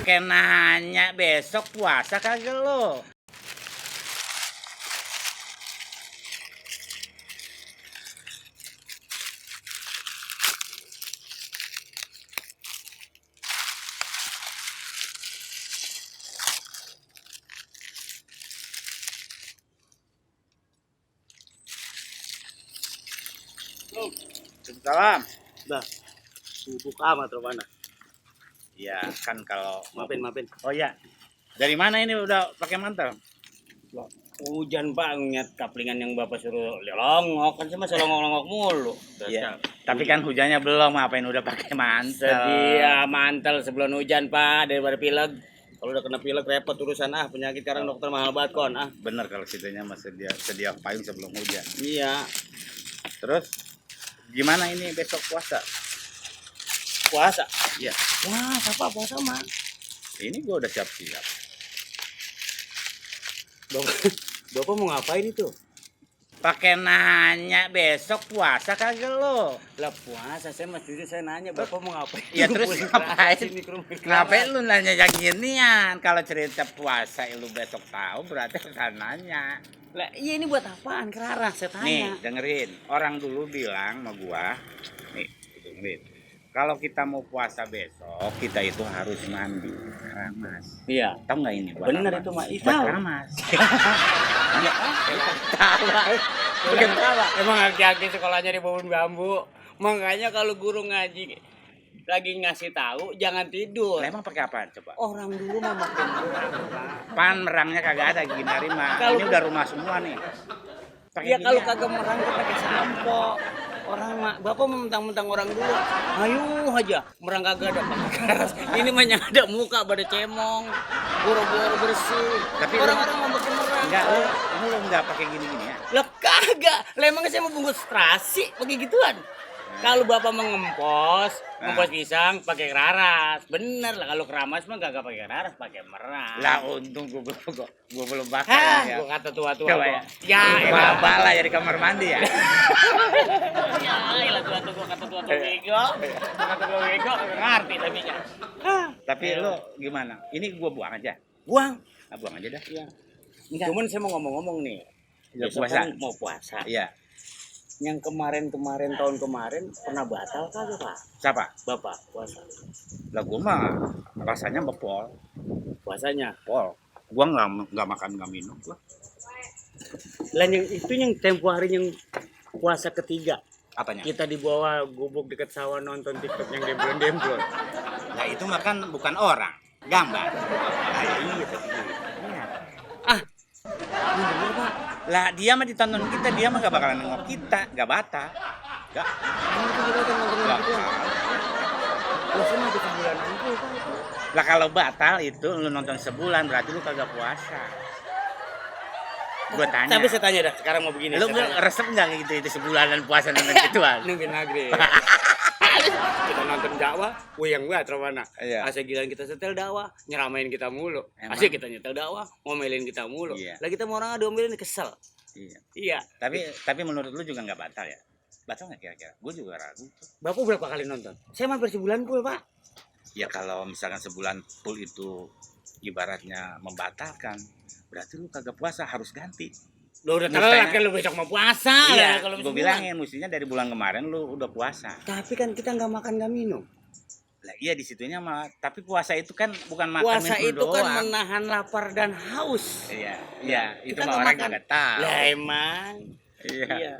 Pakai nanya besok puasa kagak lo? Salam. Dah, sibuk amat Romana. Ya kan kalau Maafin. Oh ya, dari mana ini udah pakai mantel? Hujan banget, kaplingan yang bapak suruh longok kan sama selongok-longok mulu. Iya. Tapi kan hujannya belum, ngapain udah pakai mantel? Sedia mantel sebelum hujan pak, daripada pilek. Kalau udah kena pilek repot urusan penyakit sekarang dokter mahal banget kon Bener kalau situnya masih sedia payung sebelum hujan. Iya. Terus gimana ini besok puasa? Puasa. Iya. Wah, apa puasa mah? Ini gua udah siap-siap. Bapak mau ngapain itu? Pakai nanya besok puasa kagak lo? Lah puasa, saya masih saya nanya bapak mau ngapain? Ya terus ngapain? Ngapain lu nanya yang ginian? Kalau cerita puasa lu besok tahu berarti usah nanya. Lah iya ini buat apaan? Kerara saya tanya. Nih dengerin, orang dulu bilang sama gua, nih dengerin. Kalau kita mau puasa besok, kita itu harus mandi keramas. Iya. Tahu nggak ini? Bener itu mah. Buat keramas. Tahu. Emang aki-aki sekolahnya di pohon bambu. Makanya kalau guru ngaji lagi ngasih tahu jangan tidur. Lah, emang pakai apaan coba? Orang dulu mah makin merang. Pan merangnya kagak ada gini mah. Kalau- Ini udah rumah semua nih. Ya kalau kagak merang tuh pakai sampo. Orang mah bapak mentang-mentang orang dulu. Ayo aja merang kagak ada pakai keras. Ini mah yang ada muka pada cemong. Boro-boro bersih. Tapi orang-orang mau makin merang. Enggak, lu enggak pakai gini-gini ya? Lah kagak. Lah emangnya saya mau bungkus terasi pakai gituan. Kalau bapak mengempos pisang pakai keraras. Bener lah kalau keramas mah kagak pakai keraras, pakai merang. Lah untung gua belum bakal ya. Gua kata tua-tua. Coba ya. Ya, Bala ya di kamar mandi ya. ya, elah tua-tua gua kata tua-tua bego. Gua kata tua bego kagak ngerti tapi ya. Tapi lu gimana? Ini gua buang aja. Buang. Ah, buang aja dah. Iya. Cuman saya mau ngomong-ngomong nih. Ya, Besok puasa. kan mau puasa. Iya. Yang kemarin tahun kemarin pernah batal kagak Pak? Siapa? Bapak puasa. Lah gua mah rasanya bepol. Puasanya. Pol. Gua enggak makan enggak minum gua. Lah yang itu yang tempo hari yang puasa ketiga. Apanya? Kita di bawah gubuk dekat sawah nonton TikTok yang demplon-demplon. Nah, itu makan bukan orang, gambar. Nah, iya tapi. Ini bener Pak. Lah dia mah ditonton kita, dia mah gak bakalan nengok kita, gak batal. Gak. Ini tuh kita nonton Lah, gitu. Lah saya mah di bulan itu Pak. lah kalau batal itu lu nonton sebulan berarti lu kagak puasa. Gua tanya. Tapi saya tanya dah, sekarang mau begini. Lu saya tanya. resep enggak gitu itu sebulanan puasa nonton gituan? Nungguin maghrib. Kita nonton dakwah, wuyang banget Romana. Iya. Asal giliran kita setel dakwah, nyeramain kita mulu. Emang? Asal kita nyetel dakwah, ngomelin kita mulu. Iya. Lah kita mau orang diomelin kesel. Iya. Iya. Tapi menurut lu juga nggak batal ya? Batal nggak kira-kira? Gue juga ragu tuh. Bapak berapa kali nonton? Saya mampir sebulan full, Pak. Ya kalau misalkan sebulan full itu ibaratnya membatalkan, berarti lu kagak puasa harus ganti. Lo udah Mustahil. telat kan lu besok mau puasa. Iya, Kalau gue sebulan. bilangin mestinya dari bulan kemarin lu udah puasa. Tapi kan kita nggak makan nggak minum. Lah iya di situnya mah, tapi puasa itu kan bukan makan Puasa minum itu kan doang. menahan lapar dan haus. Iya, iya, itu Kita mah nggak orang makan. juga tahu. Lah emang. Iya. Iya.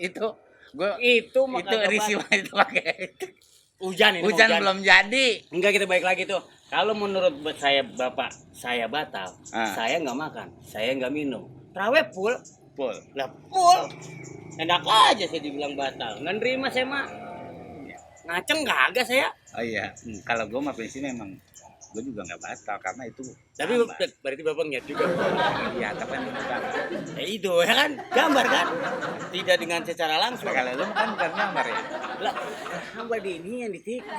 Itu gue Itu mah itu kagak risih batal. banget itu pakai. Hujan ini. Hujan belum jadi. Enggak, kita balik lagi tuh. Kalau menurut saya bapak, saya batal. Saya nggak makan, saya nggak minum. Traweh full. Full. Lah full. Enak aja saya dibilang batal. Nggak nerima saya mah. Ngaceng kagak saya. Oh iya. Kalau gue mah prinsipnya memang gue juga nggak batal karena itu. Tapi gambar. berarti bapak niat juga. Iya, tapi kan itu kan. Ya itu ya kan, gambar kan. Tidak dengan secara langsung. Kalau lu kan bukan gambar ya. Lah, hamba di ini yang di TikTok.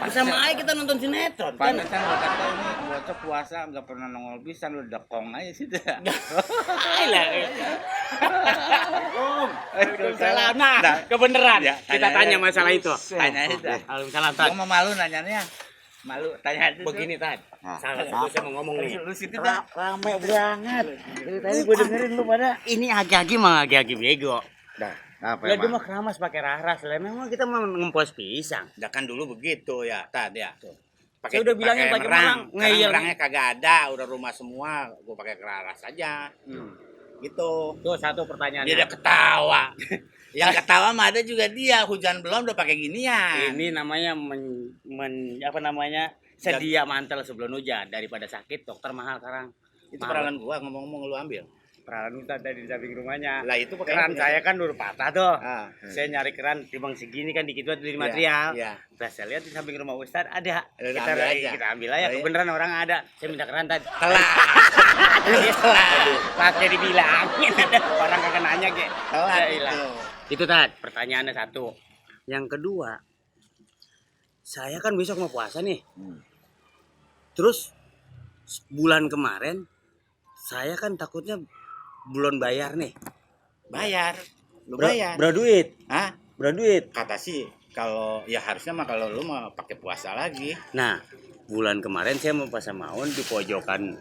Sama aja kita nonton sinetron kan. Pantesan lo kata ini bocah puasa nggak pernah nongol pisan lu dekong aja sih dah. Ayolah. Waalaikumsalam. Nah, kebeneran. Ya, Kita tanya masalah itu. Tanya aja dah. Waalaikumsalam, Tad. Gua mau malu nanyanya. Malu tanya aja. Begini, Tad. Nah, Salah saya mau ngomong nih. Lu situ dah. Rame banget. Dari tadi gue dengerin lu pada. Ini aki-aki mah aki-aki bego. Dah. Apa Lah dia emang? mah keramas pakai raras lah. Memang kita mau ngempos pisang. Dah kan dulu begitu ya, Tad ya. Saya udah bilangin pakai merang. Sekarang Ngeyel. merangnya kagak ada, udah rumah semua. Gua pakai keraras aja. Gitu. Tuh satu pertanyaan. Dia udah ketawa. Yang ketawa mah ada juga dia. Hujan belum udah pakai ginian. Ini namanya apa namanya? Sedia mantel sebelum hujan daripada sakit dokter mahal sekarang. Itu Mahal. peranan gua ngomong-ngomong lu ambil. Peranan kita tadi di samping rumahnya. Lah itu pakai Keran apa? saya kan udah patah tuh. Ah. Saya nyari keran timbang segini kan dikit banget dari Iya, material. iya. Nah, saya lihat di samping rumah Ustad ada. Udah Kita ambil aja. kita ambil aja. Oh, iya. Kebenaran orang ada. Saya minta keran tadi. Telat. Pakai dibilangin ada orang kagak nanya kayak. Telat Ya, itu. ilah. Itu Tad, pertanyaannya satu. Yang kedua, saya kan besok mau puasa nih. Terus bulan kemarin saya kan takutnya belum bayar nih. Bayar. Lu bayar. Berduit. Hah? Berduit. Kata sih kalau ya harusnya mah kalau lu mau pakai puasa lagi. Nah, bulan kemarin saya mau puasa maun di pojokan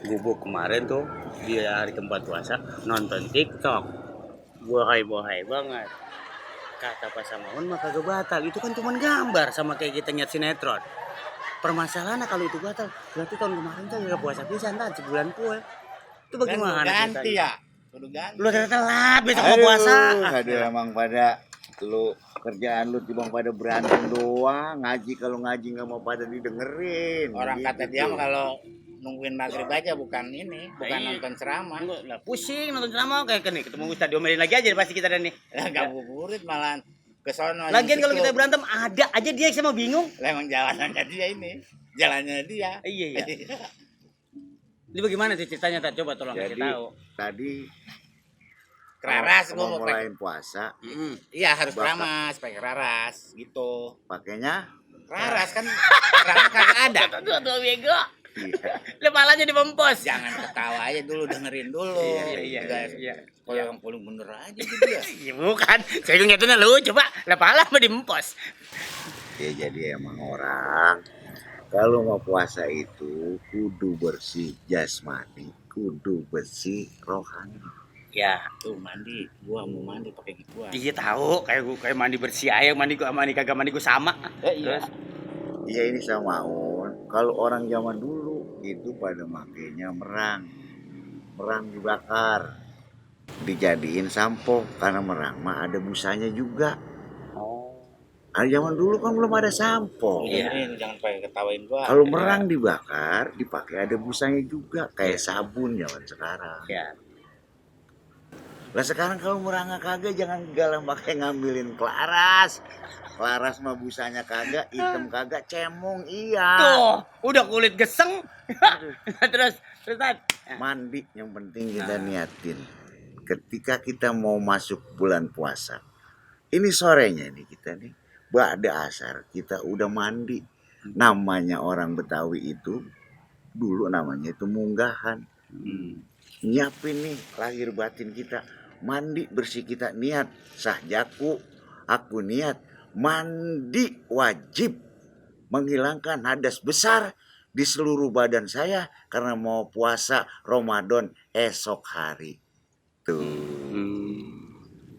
gubuk kemarin tuh di hari tempat puasa nonton TikTok. Bohai banget. Kata puasa maun mah kagak batal. Itu kan cuma gambar sama kayak kita nyet sinetron. Permasalahannya kalau itu batal, berarti tahun kemarin tuh gak puasa pisan Tad, sebulan full. Itu bagaimana? Kan ganti ceritanya? ya. Udah ganti. Lu udah telat besok mau puasa. Aduh emang pada lu kerjaan lu cuma pada berantem doang, ngaji kalau ngaji nggak mau pada didengerin. Orang Gitu. kata dia mah kalau nungguin maghrib aja bukan ini, bukan Iya. nonton ceramah. Lah pusing nonton ceramah kayak nih ketemu Ustaz diomelin lagi aja pasti kita dan nih. Lah enggak buburit malah ke sono. Lagian kalau kita berantem ada aja dia yang mau bingung. lah emang jalanannya dia ini. Jalannya dia. Iya iya. Ini bagaimana sih ceritanya Tad? Coba tolong kasih Jadi tahu. tadi Keraras mau gua mau pakai. mulain puasa, Iya harus Bapak. keramas, pakai keraras gitu. pakainya Keraras kan keramas kagak ada. Tuh bego. iya. Lepalanya dibempos. Jangan ketawa aja dulu, dengerin dulu. Iya. Kalau yang paling bener aja gitu ya. Iya bukan. Saya ngeliatnya lu coba lepala apa dibempos. Ya jadi emang orang kalau mau puasa itu kudu bersih jasmani, kudu bersih rohani. Ya, Tuh mandi, gua mau mandi pakai gituan. iya tahu kayak mandi bersih aja mandi kagak mandi gua sama. Iya. Iya ini sama Un. Kalau orang zaman dulu itu pada makainya merang dibakar, dijadiin sampo karena merang mah ada busanya juga. Oh. Zaman dulu kan belum ada sampo. Iya. Ini jangan pakai ketawain gua. Kalau merang dibakar dipakai ada busanya juga kayak sabun zaman sekarang. Ya. Lah sekarang kalau merangnya kagak jangan galang pakai ngambilin kelaras. Kelaras mah busanya kagak, hitam kagak, cemong iya. Tuh, udah kulit geseng. terus Tad. Mandi yang penting kita niatin. Ketika kita mau masuk bulan puasa. Ini sorenya nih kita nih. Ba'da asar kita udah mandi. Namanya orang Betawi itu dulu namanya itu munggahan. Nyiapin nih lahir batin kita. Mandi bersih kita niat sah jaku. Aku niat mandi wajib menghilangkan hadas besar di seluruh badan saya karena mau puasa Ramadan esok hari. Tuh.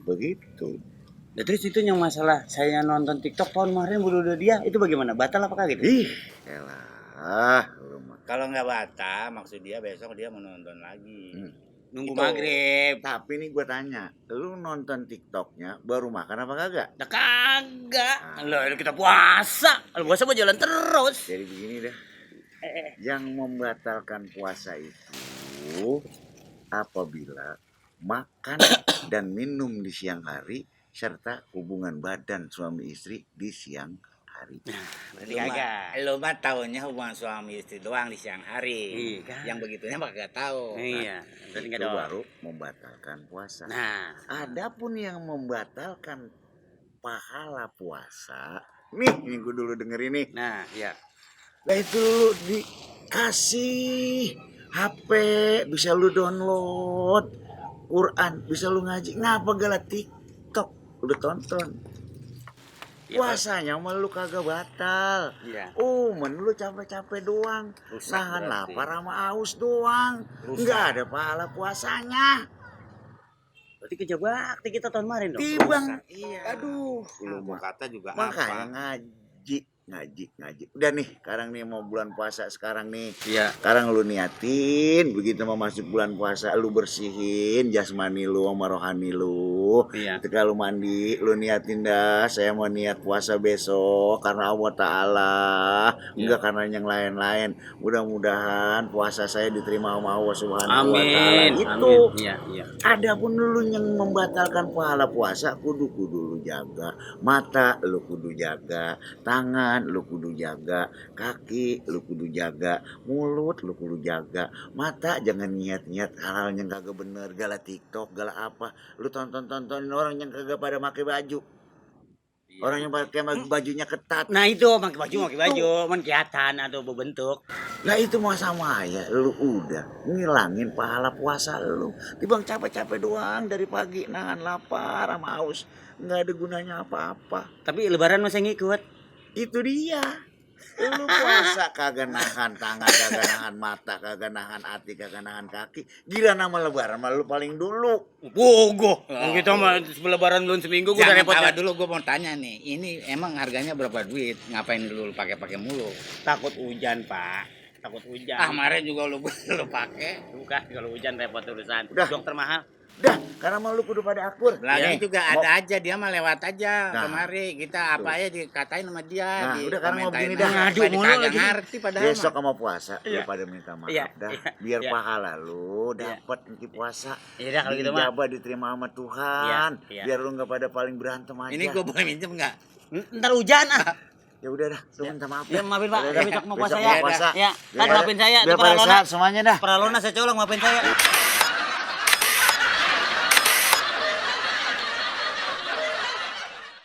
Begitu. Ya, terus itu yang masalah saya nonton TikTok tahun kemarin udah dia itu bagaimana? Batal apakah gitu? Ih, elah lu mah. Kalau nggak batal, maksud dia besok dia menonton lagi. Nunggu Itu. maghrib. Tapi nih gue tanya, lu nonton TikToknya baru makan apa kagak? Dah kagak. Loh, kita puasa. Kalau puasa mau jalan terus. Jadi begini dah. Yang membatalkan puasa itu apabila makan dan minum di siang hari serta hubungan badan suami istri di siang hari. Berarti kagak. Lo mah taunya hubungan suami istri doang di siang hari. Iya kan? Yang begitunya mah kagak tahu. Iya, berarti Itu enggak dong. baru membatalkan puasa. Nah, Adapun yang membatalkan pahala puasa. Nih, ini gue dulu dengerin nih. Nah, ya. Nah itu lu dikasih HP, bisa lu download Quran, bisa lu ngaji. Ngapa gala TikTok? Udah tonton. Ya, Puasanya mah lu kagak batal. Iya. Men lu capek-capek doang. Rusak Nahan berarti. lapar sama aus doang. Rusak. Enggak ada pahala puasanya. Berarti kerja bakti kita tahun kemarin dong. Tibang. Iya. Aduh. Lu mau kata juga Makanya apa? ngaji. Udah nih, sekarang nih mau bulan puasa sekarang nih. Iya. Sekarang lu niatin, begitu mau masuk bulan puasa lu bersihin jasmani lu sama rohani lu. Iya. Ketika lu mandi, lu niatin dah, saya mau niat puasa besok karena Allah Ta'ala, enggak karena yang lain-lain. Mudah-mudahan puasa saya diterima sama Allah Subhanahu wa Ta'ala. Amin. Itu. Amin. Iya, iya. Adapun lu yang membatalkan pahala puasa, kudu lu jaga. Mata lu kudu jaga, tangan lu kudu jaga, kaki lu kudu jaga, mulut lu kudu jaga. Mata jangan niat-niat hal yang kagak bener, gala TikTok, gala apa. Lu tonton-tontonin orang yang kagak pada pakai baju. Iya. Orang yang pakai bajunya ketat. Nah itu pakai baju, men kelihatan atau berbentuk. Nah itu mah sama ya, lu udah ngilangin pahala puasa lu. Tibang capek-capek doang dari pagi nahan lapar sama haus, nggak ada gunanya apa-apa. Tapi lebaran masih ngikut. Itu dia. Lu puasa kagak nahan tangan, kagak nahan mata, kagak nahan hati, kagak nahan kaki. Gila nama lebaran mah lu paling dulu. Wogo. Gitu mah lebaran belum seminggu gua udah Jangan repot. tawa dulu, gue mau tanya nih, ini emang harganya berapa duit? Ngapain dulu pakai mulu? Takut hujan, Pak. Takut hujan. Kemarin juga lu pakai. Bukan kalau hujan repot urusan. Udah. Dokter mahal. Dah, karena mah lu kudu pada akur. Belakang Ya. juga Mau- ada aja, dia mah lewat aja Nah. kemari. Kita apa aja dikatain sama dia. Nah, udah, karena mau begini dah. Ngadu mulu Kagak lagi. ngerti padahal Besok mah. sama puasa lu Iya. pada minta maaf Iya, dah. iya, Biar iya. pahala lu dapat nanti puasa. Iya dah kalau gitu mah. Dijabah diterima sama Tuhan. Iya, iya. Biar lu nggak pada paling berantem aja. Ini gue boleh minjem nggak? Ntar hujan ah. Ya udah dah, lu minta maaf Ya maafin Pak, Udah, besok mau puasa besok ya. mau puasa. Ya, kan Biar- maafin saya. Biar Itu pada Paralona. sehat semuanya dah. Paralona saya colong maafin saya.